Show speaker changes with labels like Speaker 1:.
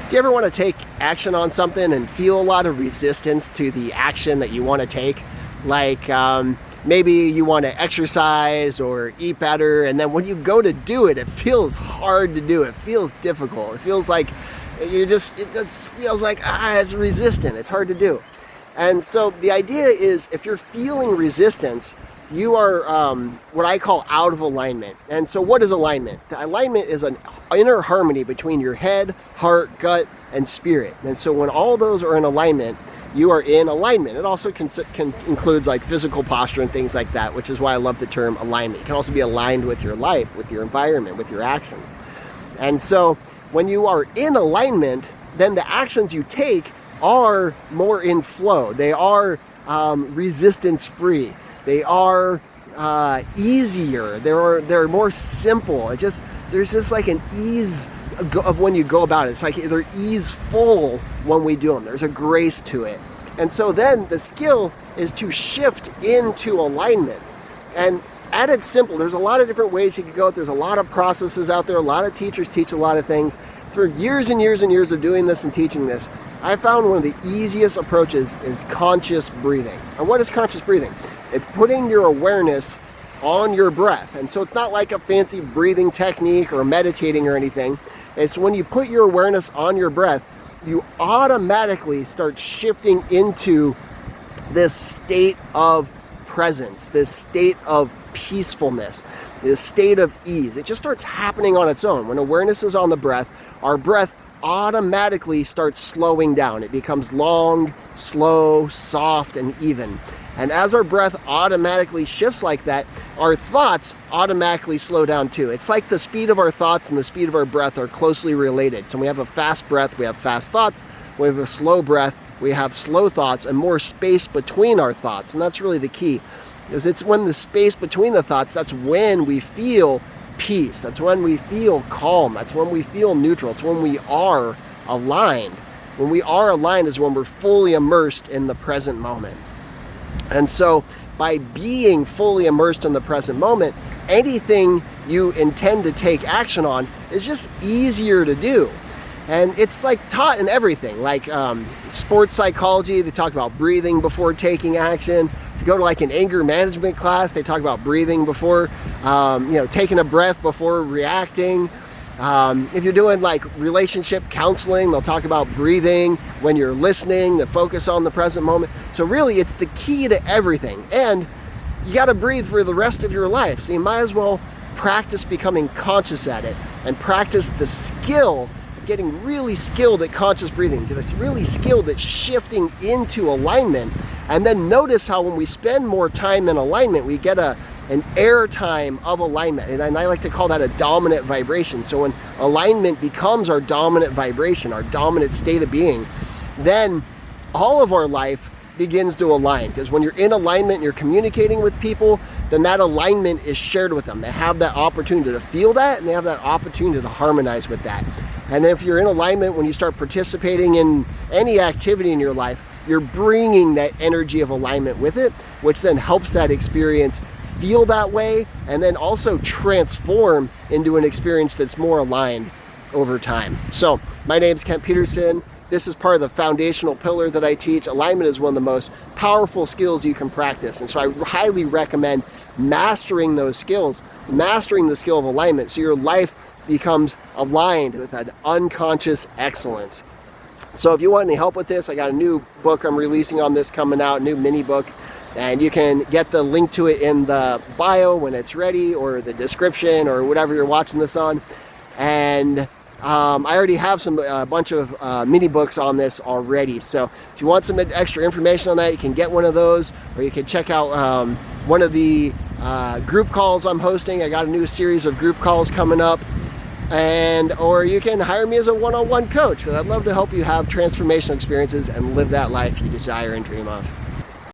Speaker 1: Do you ever want to take action on something and feel a lot of resistance to the action that you want to take? Like maybe you want to exercise or eat better, and then when you go to do it, it feels hard to do. It feels difficult. It feels like it just feels like it's resistant. It's hard to do. And so the idea is, if you're feeling resistance, you are what I call out of alignment. And so what is alignment? The alignment is an inner harmony between your head, heart, gut, and spirit. And so when all those are in alignment, you are in alignment. It also includes like physical posture and things like that, which is why I love the term alignment. You can also be aligned with your life, with your environment, with your actions. And so when you are in alignment, then the actions you take are more in flow. They are resistance free. They are easier. They're more simple. There's just like an ease of when you go about it. It's like they're easeful when we do them. There's a grace to it. And so then the skill is to shift into alignment. And at its simple, there's a lot of different ways you could go. There's a lot of processes out there. A lot of teachers teach a lot of things. Through years and years and years of doing this and teaching this, I found one of the easiest approaches is conscious breathing. And what is conscious breathing? It's putting your awareness on your breath. And so it's not like a fancy breathing technique or meditating or anything. It's when you put your awareness on your breath, you automatically start shifting into this state of presence, this state of peacefulness, this state of ease. It just starts happening on its own. When awareness is on the breath, our breath automatically starts slowing down. It becomes long, slow, soft, and even. And as our breath automatically shifts like that, our thoughts automatically slow down too. It's like the speed of our thoughts and the speed of our breath are closely related. So when we have a fast breath, we have fast thoughts. When we have a slow breath, we have slow thoughts and more space between our thoughts. And that's really the key, because it's when the space between the thoughts, that's when we feel peace. That's when we feel calm. That's when we feel neutral. It's when we are aligned. When we are aligned is when we're fully immersed in the present moment. And so by being fully immersed in the present moment, anything you intend to take action on is just easier to do. And it's like taught in everything, like sports psychology, they talk about breathing before taking action. If you go to like an anger management class, they talk about breathing before, taking a breath before reacting. If you're doing like relationship counseling, they'll talk about breathing when you're listening, the focus on the present moment. So really, it's the key to everything. And you got to breathe for the rest of your life. So you might as well practice becoming conscious at it and practice the skill of getting really skilled at conscious breathing. Get really skilled at shifting into alignment. And then notice how when we spend more time in alignment, we get an airtime of alignment. And I like to call that a dominant vibration. So when alignment becomes our dominant vibration, our dominant state of being, then all of our life begins to align. Because when you're in alignment and you're communicating with people, then that alignment is shared with them. They have that opportunity to feel that, and they have that opportunity to harmonize with that. And if you're in alignment, when you start participating in any activity in your life, you're bringing that energy of alignment with it, which then helps that experience feel that way, and then also transform into an experience that's more aligned over time. So my name's Kent Peterson. This is part of the foundational pillar that I teach. Alignment is one of the most powerful skills you can practice. And so I highly recommend mastering those skills, mastering the skill of alignment, so your life becomes aligned with an unconscious excellence. So if you want any help with this, I got a new book I'm releasing on this coming out, a new mini book. And you can get the link to it in the bio when it's ready, or the description, or whatever you're watching this on. And I already have a bunch of mini books on this already. So if you want some extra information on that, you can get one of those, or you can check out one of the group calls I'm hosting. I got a new series of group calls coming up. Or you can hire me as a one-on-one coach. So I'd love to help you have transformational experiences and live that life you desire and dream of.